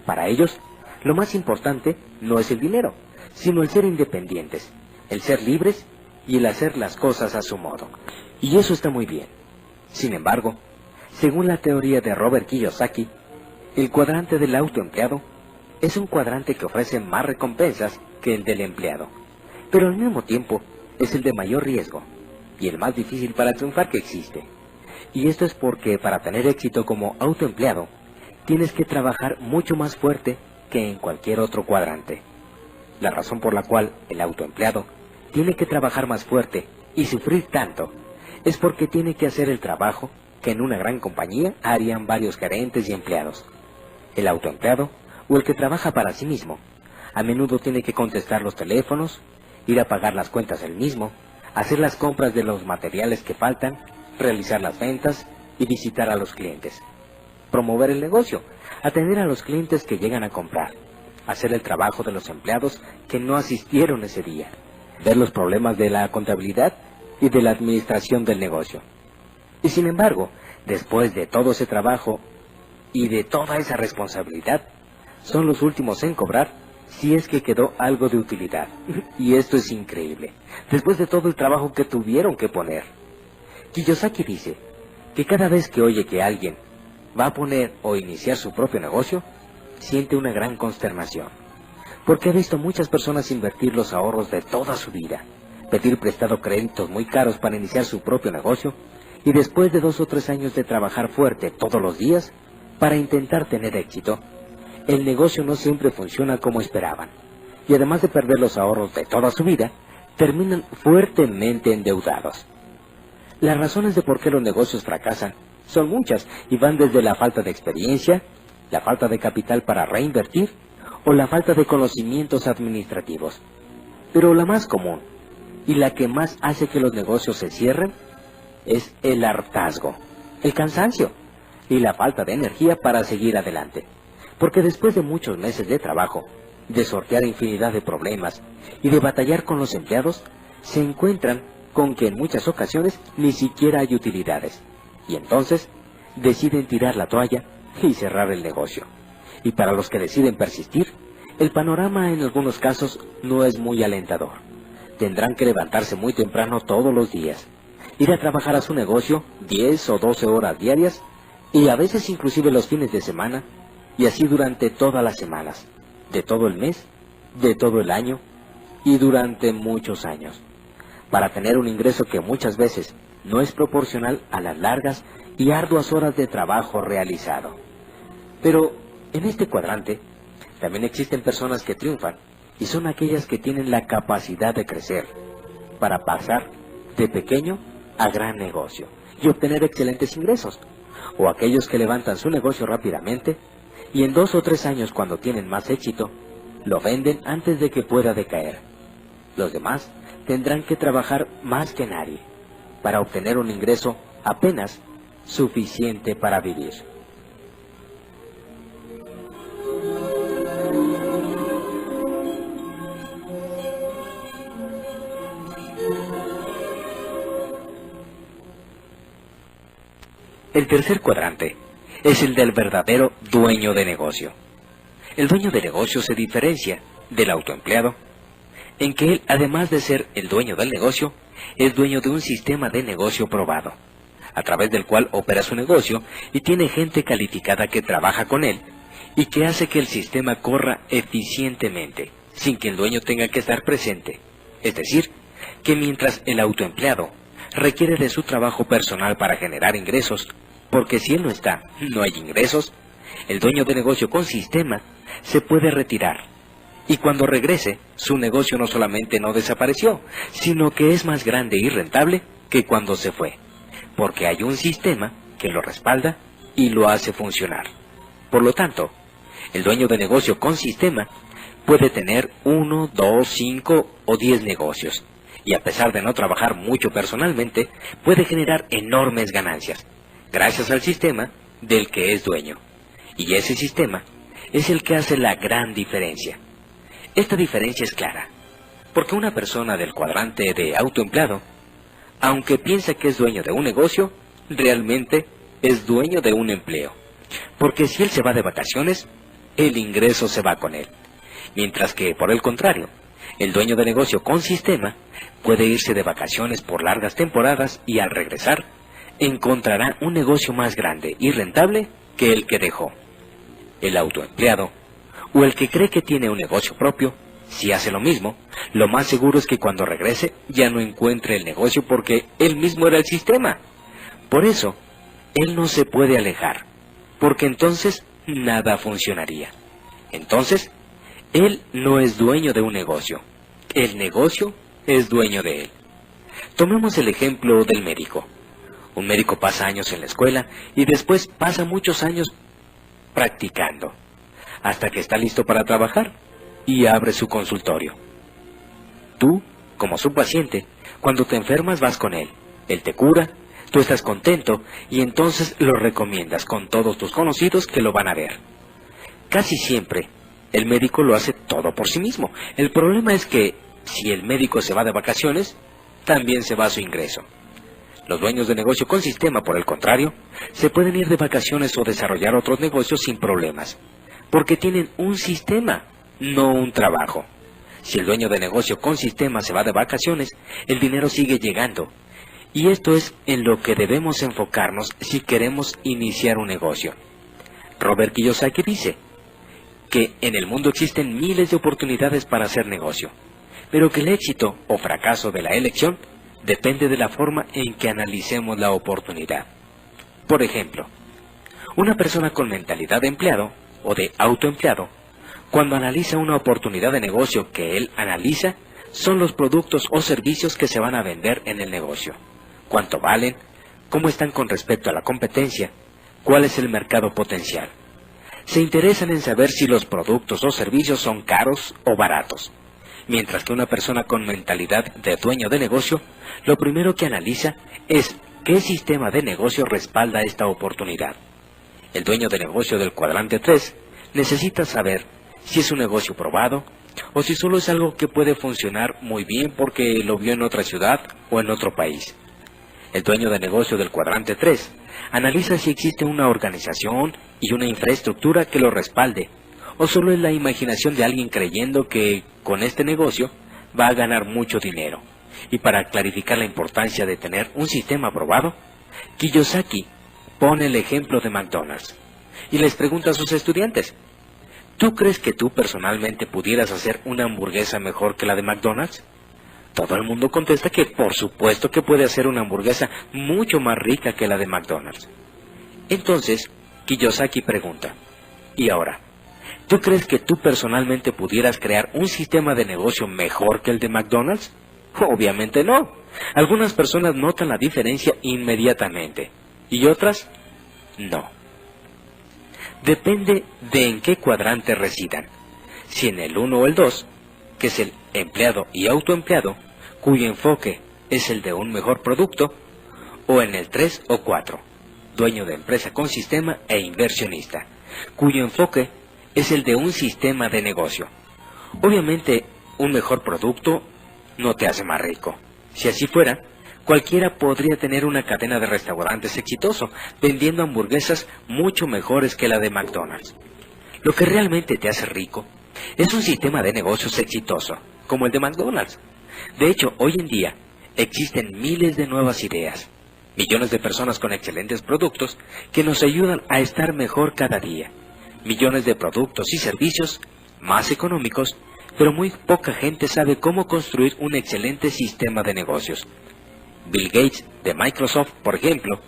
Para ellos, lo más importante no es el dinero, sino el ser independientes, el ser libres y el hacer las cosas a su modo. Y eso está muy bien. Sin embargo, según la teoría de Robert Kiyosaki, El cuadrante del autoempleado es un cuadrante que ofrece más recompensas que el del empleado, pero al mismo tiempo es el de mayor riesgo y el más difícil para triunfar que existe. Y esto es porque para tener éxito como autoempleado, tienes que trabajar mucho más fuerte que en cualquier otro cuadrante. La razón por la cual el autoempleado tiene que trabajar más fuerte y sufrir tanto es porque tiene que hacer el trabajo que en una gran compañía harían varios gerentes y empleados. El autoempleado, o el que trabaja para sí mismo, a menudo tiene que contestar los teléfonos, ir a pagar las cuentas él mismo, hacer las compras de los materiales que faltan, realizar las ventas y visitar a los clientes. Promover el negocio, atender a los clientes que llegan a comprar, hacer el trabajo de los empleados que no asistieron ese día, ver los problemas de la contabilidad y de la administración del negocio. Y sin embargo, después de todo ese trabajo y de toda esa responsabilidad, son los últimos en cobrar si es que quedó algo de utilidad. Y esto es increíble, después de todo el trabajo que tuvieron que poner. Kiyosaki dice que cada vez que oye que alguien va a poner o iniciar su propio negocio, siente una gran consternación, porque ha visto muchas personas invertir los ahorros de toda su vida, pedir prestado créditos muy caros para iniciar su propio negocio, y después de 2 o 3 años de trabajar fuerte todos los días para intentar tener éxito, el negocio no siempre funciona como esperaban, y además de perder los ahorros de toda su vida, terminan fuertemente endeudados. Las razones de por qué los negocios fracasan son muchas y van desde la falta de experiencia, la falta de capital para reinvertir o la falta de conocimientos administrativos. Pero la más común y la que más hace que los negocios se cierren es el hartazgo, el cansancio y la falta de energía para seguir adelante. Porque después de muchos meses de trabajo, de sortear infinidad de problemas y de batallar con los empleados, se encuentran con que en muchas ocasiones ni siquiera hay utilidades. Y entonces deciden tirar la toalla y cerrar el negocio. Y para los que deciden persistir, el panorama en algunos casos no es muy alentador. Tendrán que levantarse muy temprano todos los días, ir a trabajar a su negocio 10 o 12 horas diarias y a veces inclusive los fines de semana, y así durante todas las semanas, de todo el mes, de todo el año y durante muchos años, para tener un ingreso que muchas veces no es proporcional a las largas y arduas horas de trabajo realizado. Pero en este cuadrante también existen personas que triunfan y son aquellas que tienen la capacidad de crecer para pasar de pequeño a gran negocio y obtener excelentes ingresos, o aquellos que levantan su negocio rápidamente y en 2 o 3 años, cuando tienen más éxito, lo venden antes de que pueda decaer. Los demás tendrán que trabajar más que nadie para obtener un ingreso apenas suficiente para vivir. El tercer cuadrante es el del verdadero dueño de negocio. El dueño de negocio se diferencia del autoempleado en que él, además de ser el dueño del negocio, es dueño de un sistema de negocio probado, a través del cual opera su negocio y tiene gente calificada que trabaja con él y que hace que el sistema corra eficientemente, sin que el dueño tenga que estar presente. Es decir, que mientras el autoempleado requiere de su trabajo personal para generar ingresos, porque si él no está, no hay ingresos, el dueño de negocio con sistema se puede retirar. Y cuando regrese, su negocio no solamente no desapareció, sino que es más grande y rentable que cuando se fue, porque hay un sistema que lo respalda y lo hace funcionar. Por lo tanto, el dueño de negocio con sistema puede tener 1, 2, 5 o 10 negocios, y a pesar de no trabajar mucho personalmente, puede generar enormes ganancias, gracias al sistema del que es dueño. Y ese sistema es el que hace la gran diferencia. Esta diferencia es clara, porque una persona del cuadrante de autoempleado, aunque piensa que es dueño de un negocio, realmente es dueño de un empleo. Porque si él se va de vacaciones, el ingreso se va con él. Mientras que, por el contrario, el dueño de negocio con sistema puede irse de vacaciones por largas temporadas y al regresar, encontrará un negocio más grande y rentable que el que dejó. el autoempleado o el que cree que tiene un negocio propio, si hace lo mismo, lo más seguro es que cuando regrese ya no encuentre el negocio porque él mismo era el sistema. Por eso, él no se puede alejar, porque entonces nada funcionaría. Entonces, él no es dueño de un negocio, el negocio es dueño de él. Tomemos el ejemplo del médico. Un médico pasa años en la escuela y después pasa muchos años practicando, hasta que está listo para trabajar y abre su consultorio. Tú, como su paciente, cuando te enfermas vas con él, él te cura, tú estás contento y entonces lo recomiendas con todos tus conocidos que lo van a ver. Casi siempre, el médico lo hace todo por sí mismo. El problema es que, si el médico se va de vacaciones, también se va su ingreso. Los dueños de negocio con sistema, por el contrario, se pueden ir de vacaciones o desarrollar otros negocios sin problemas, porque tienen un sistema, no un trabajo. Si el dueño de negocio con sistema se va de vacaciones, el dinero sigue llegando. Y esto es en lo que debemos enfocarnos si queremos iniciar un negocio. Robert Kiyosaki dice que en el mundo existen miles de oportunidades para hacer negocio, pero que el éxito o fracaso de la elección depende de la forma en que analicemos la oportunidad. Por ejemplo, una persona con mentalidad de empleado o de autoempleado, cuando analiza una oportunidad de negocio que él analiza, son los productos o servicios que se van a vender en el negocio. ¿Cuánto valen? ¿Cómo están con respecto a la competencia? ¿Cuál es el mercado potencial? Se interesan en saber si los productos o servicios son caros o baratos. Mientras que una persona con mentalidad de dueño de negocio, lo primero que analiza es qué sistema de negocio respalda esta oportunidad. El dueño de negocio del cuadrante 3 necesita saber si es un negocio probado o si solo es algo que puede funcionar muy bien porque lo vio en otra ciudad o en otro país. El dueño de negocio del cuadrante 3 analiza si existe una organización y una infraestructura que lo respalde, o solo es la imaginación de alguien creyendo que con este negocio va a ganar mucho dinero. Y para clarificar la importancia de tener un sistema probado, Kiyosaki pone el ejemplo de McDonald's y les pregunta a sus estudiantes: ¿tú crees que tú personalmente pudieras hacer una hamburguesa mejor que la de McDonald's? Todo el mundo contesta que por supuesto que puede hacer una hamburguesa mucho más rica que la de McDonald's. Entonces, Kiyosaki pregunta: ¿y ahora, tú crees que tú personalmente pudieras crear un sistema de negocio mejor que el de McDonald's? Obviamente no. Algunas personas notan la diferencia inmediatamente y otras no. Depende de en qué cuadrante residan. Si en el 1 o el 2, que es el empleado y autoempleado, cuyo enfoque es el de un mejor producto, o en el 3 o 4, dueño de empresa con sistema e inversionista, cuyo enfoque es el de un sistema de negocio. Obviamente, un mejor producto no te hace más rico. Si así fuera, cualquiera podría tener una cadena de restaurantes exitoso, vendiendo hamburguesas mucho mejores que la de McDonald's. Lo que realmente te hace rico es un sistema de negocios exitoso, como el de McDonald's. De hecho, hoy en día existen miles de nuevas ideas, millones de personas con excelentes productos que nos ayudan a estar mejor cada día, millones de productos y servicios más económicos, pero muy poca gente sabe cómo construir un excelente sistema de negocios. Bill Gates de Microsoft, por ejemplo,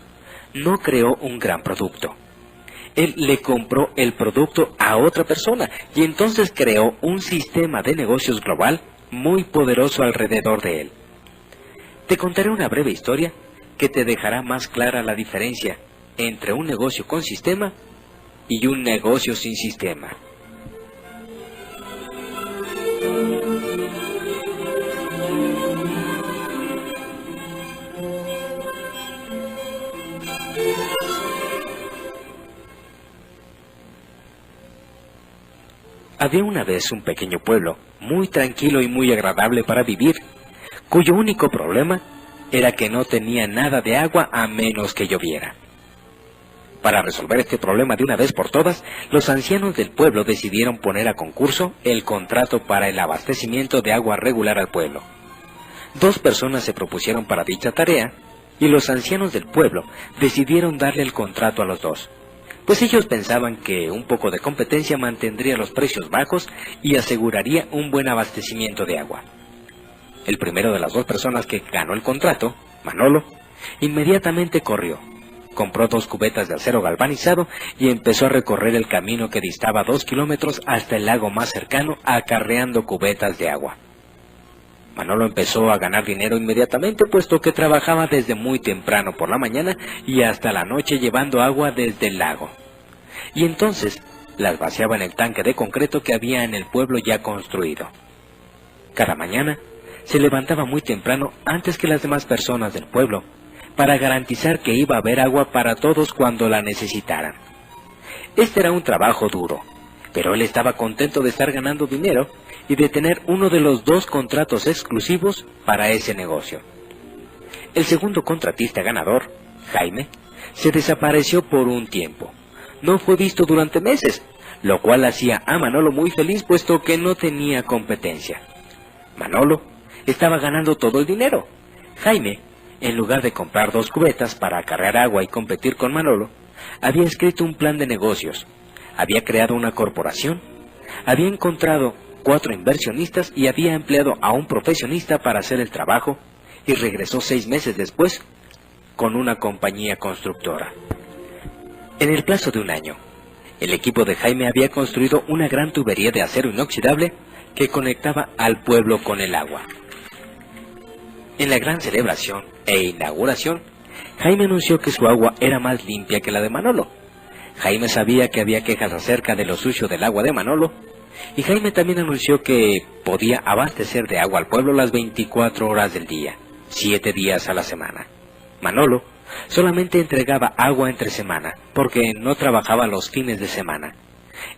no creó un gran producto. Él le compró el producto a otra persona y entonces creó un sistema de negocios global muy poderoso alrededor de él. Te contaré una breve historia que te dejará más clara la diferencia entre un negocio con sistema y un negocio sin sistema. Había una vez un pequeño pueblo, muy tranquilo y muy agradable para vivir, cuyo único problema era que no tenía nada de agua a menos que lloviera. Para resolver este problema de una vez por todas, los ancianos del pueblo decidieron poner a concurso el contrato para el abastecimiento de agua regular al pueblo. 2 personas se propusieron para dicha tarea, y los ancianos del pueblo decidieron darle el contrato a los 2, pues ellos pensaban que un poco de competencia mantendría los precios bajos y aseguraría un buen abastecimiento de agua. El primero de las dos personas que ganó el contrato, Manolo, inmediatamente corrió, compró 2 cubetas de acero galvanizado y empezó a recorrer el camino que distaba 2 kilómetros hasta el lago más cercano, acarreando cubetas de agua. Manolo empezó a ganar dinero inmediatamente, puesto que trabajaba desde muy temprano por la mañana y hasta la noche llevando agua desde el lago. Y entonces las vaciaba en el tanque de concreto que había en el pueblo ya construido. Cada mañana se levantaba muy temprano, antes que las demás personas del pueblo, para garantizar que iba a haber agua para todos cuando la necesitaran. Este era un trabajo duro, pero él estaba contento de estar ganando dinero y de tener uno de los 2 contratos exclusivos para ese negocio. El segundo contratista ganador, Jaime, se desapareció por un tiempo. No fue visto durante meses, lo cual hacía a Manolo muy feliz, puesto que no tenía competencia. Manolo estaba ganando todo el dinero. Jaime, en lugar de comprar 2 cubetas para acarrear agua y competir con Manolo, había escrito un plan de negocios, había creado una corporación, había encontrado 4 inversionistas y había empleado a un profesionista para hacer el trabajo, y regresó 6 meses después con una compañía constructora. En el plazo de un año, el equipo de Jaime había construido una gran tubería de acero inoxidable que conectaba al pueblo con el agua. En la gran celebración e inauguración, Jaime anunció que su agua era más limpia que la de Manolo. Jaime sabía que había quejas acerca de lo sucio del agua de Manolo, y Jaime también anunció que podía abastecer de agua al pueblo las 24 horas del día, 7 días a la semana. Manolo solamente entregaba agua entre semana, porque no trabajaba los fines de semana.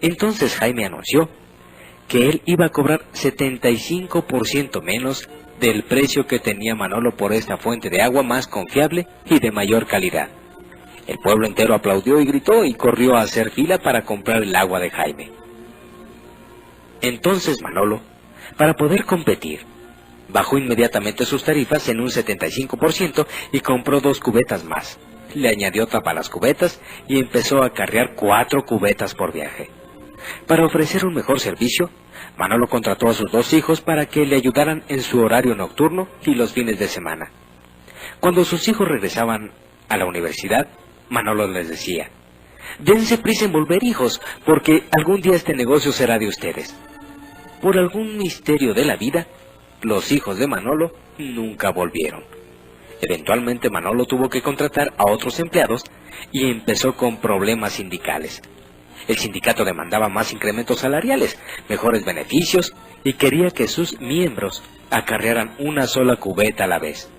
Entonces Jaime anunció que él iba a cobrar 75% menos del precio que tenía Manolo por esta fuente de agua más confiable y de mayor calidad. El pueblo entero aplaudió y gritó y corrió a hacer fila para comprar el agua de Jaime. Entonces Manolo, para poder competir, bajó inmediatamente sus tarifas en un 75% y compró 2 cubetas más. Le añadió tapa a las cubetas y empezó a acarrear 4 cubetas por viaje. Para ofrecer un mejor servicio, Manolo contrató a sus 2 hijos para que le ayudaran en su horario nocturno y los fines de semana. Cuando sus hijos regresaban a la universidad, Manolo les decía: «Dense prisa en volver, hijos, porque algún día este negocio será de ustedes». Por algún misterio de la vida, los hijos de Manolo nunca volvieron. Eventualmente Manolo tuvo que contratar a otros empleados y empezó con problemas sindicales. El sindicato demandaba más incrementos salariales, mejores beneficios y quería que sus miembros acarrearan una sola cubeta a la vez.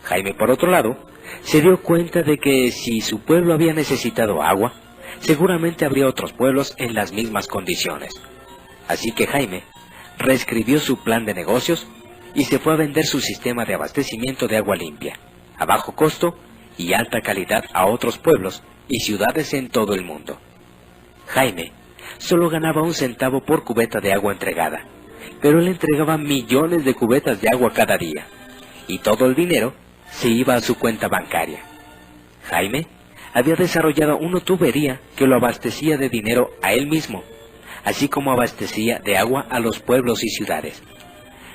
Jaime, por otro lado, se dio cuenta de que si su pueblo había necesitado agua, seguramente habría otros pueblos en las mismas condiciones. Así que Jaime reescribió su plan de negocios y se fue a vender su sistema de abastecimiento de agua limpia, a bajo costo y alta calidad, a otros pueblos y ciudades en todo el mundo. Jaime solo ganaba 1 centavo por cubeta de agua entregada, pero él entregaba millones de cubetas de agua cada día, y todo el dinero se iba a su cuenta bancaria. Jaime había desarrollado una tubería que lo abastecía de dinero a él mismo, así como abastecía de agua a los pueblos y ciudades.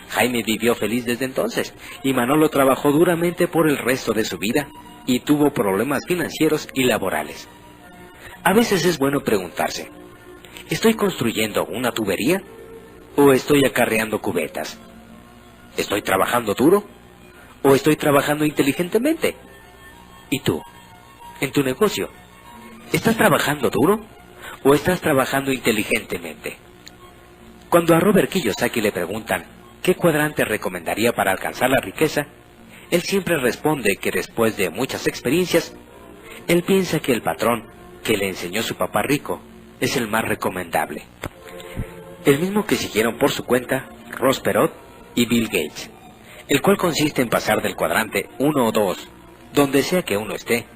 Jaime vivió feliz desde entonces, y Manolo trabajó duramente por el resto de su vida y tuvo problemas financieros y laborales. A veces es bueno preguntarse: ¿estoy construyendo una tubería o estoy acarreando cubetas? ¿Estoy trabajando duro o estoy trabajando inteligentemente? ¿Y tú, en tu negocio, estás trabajando duro o estás trabajando inteligentemente? Cuando a Robert Kiyosaki le preguntan qué cuadrante recomendaría para alcanzar la riqueza, él siempre responde que después de muchas experiencias, él piensa que el patrón que le enseñó su papá rico es el más recomendable. El mismo que siguieron por su cuenta Ross Perot y Bill Gates, el cual consiste en pasar del cuadrante 1 o 2, donde sea que uno esté,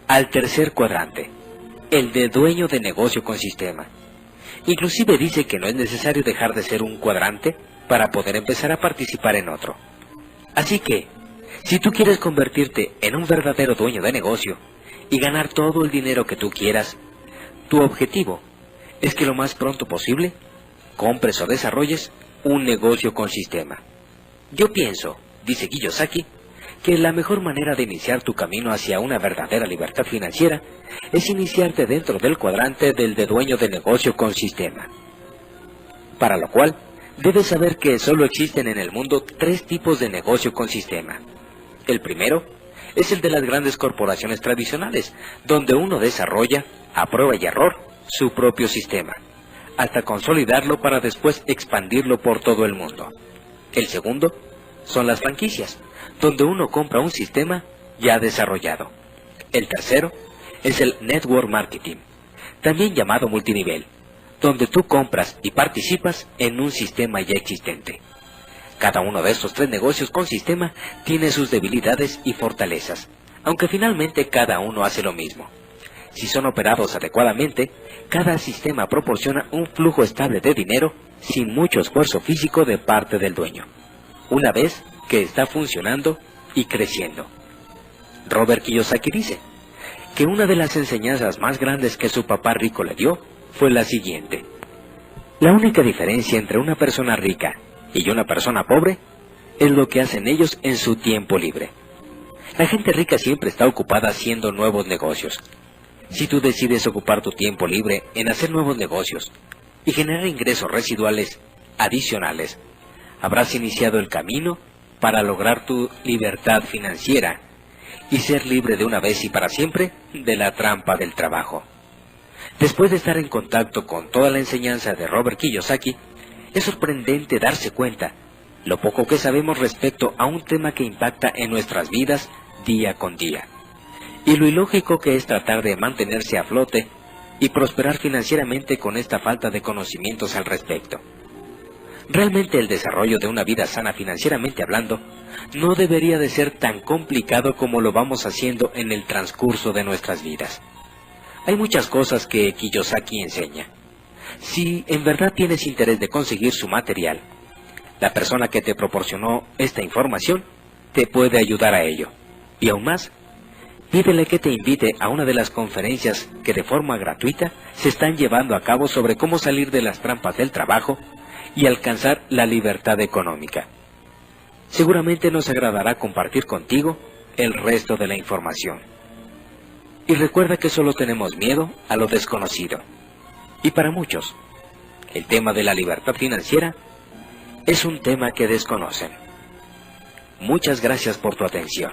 al tercer cuadrante, el de dueño de negocio con sistema. Inclusive dice que no es necesario dejar de ser un cuadrante para poder empezar a participar en otro. Así que, si tú quieres convertirte en un verdadero dueño de negocio y ganar todo el dinero que tú quieras, Tu objetivo es que lo más pronto posible compres o desarrolles un negocio con sistema. Yo pienso, dice Kiyosaki, que la mejor manera de iniciar tu camino hacia una verdadera libertad financiera es iniciarte dentro del cuadrante del de dueño de negocio con sistema. Para lo cual, debes saber que solo existen en el mundo 3 tipos de negocio con sistema. El primero es el de las grandes corporaciones tradicionales, donde uno desarrolla, a prueba y error, su propio sistema, hasta consolidarlo para después expandirlo por todo el mundo. El segundo son las franquicias, donde uno compra un sistema ya desarrollado. El tercero es el network marketing, también llamado multinivel, donde tú compras y participas en un sistema ya existente. Cada uno de estos 3 negocios con sistema tiene sus debilidades y fortalezas, aunque finalmente cada uno hace lo mismo. Si son operados adecuadamente, cada sistema proporciona un flujo estable de dinero sin mucho esfuerzo físico de parte del dueño, una vez que está funcionando y creciendo. Robert Kiyosaki dice que una de las enseñanzas más grandes que su papá rico le dio fue la siguiente: la única diferencia entre una persona rica y una persona pobre es lo que hacen ellos en su tiempo libre. La gente rica siempre está ocupada haciendo nuevos negocios. Si tú decides ocupar tu tiempo libre en hacer nuevos negocios y generar ingresos residuales adicionales, habrás iniciado el camino para lograr tu libertad financiera y ser libre de una vez y para siempre de la trampa del trabajo. Después de estar en contacto con toda la enseñanza de Robert Kiyosaki, es sorprendente darse cuenta lo poco que sabemos respecto a un tema que impacta en nuestras vidas día con día, y lo ilógico que es tratar de mantenerse a flote y prosperar financieramente con esta falta de conocimientos al respecto. Realmente el desarrollo de una vida sana financieramente hablando no debería de ser tan complicado como lo vamos haciendo en el transcurso de nuestras vidas. Hay muchas cosas que Kiyosaki enseña. Si en verdad tienes interés de conseguir su material, la persona que te proporcionó esta información te puede ayudar a ello. Y aún más, pídele que te invite a una de las conferencias que de forma gratuita se están llevando a cabo sobre cómo salir de las trampas del trabajo y alcanzar la libertad económica. Seguramente nos agradará compartir contigo el resto de la información. Y recuerda que solo tenemos miedo a lo desconocido. Y para muchos, el tema de la libertad financiera es un tema que desconocen. Muchas gracias por tu atención.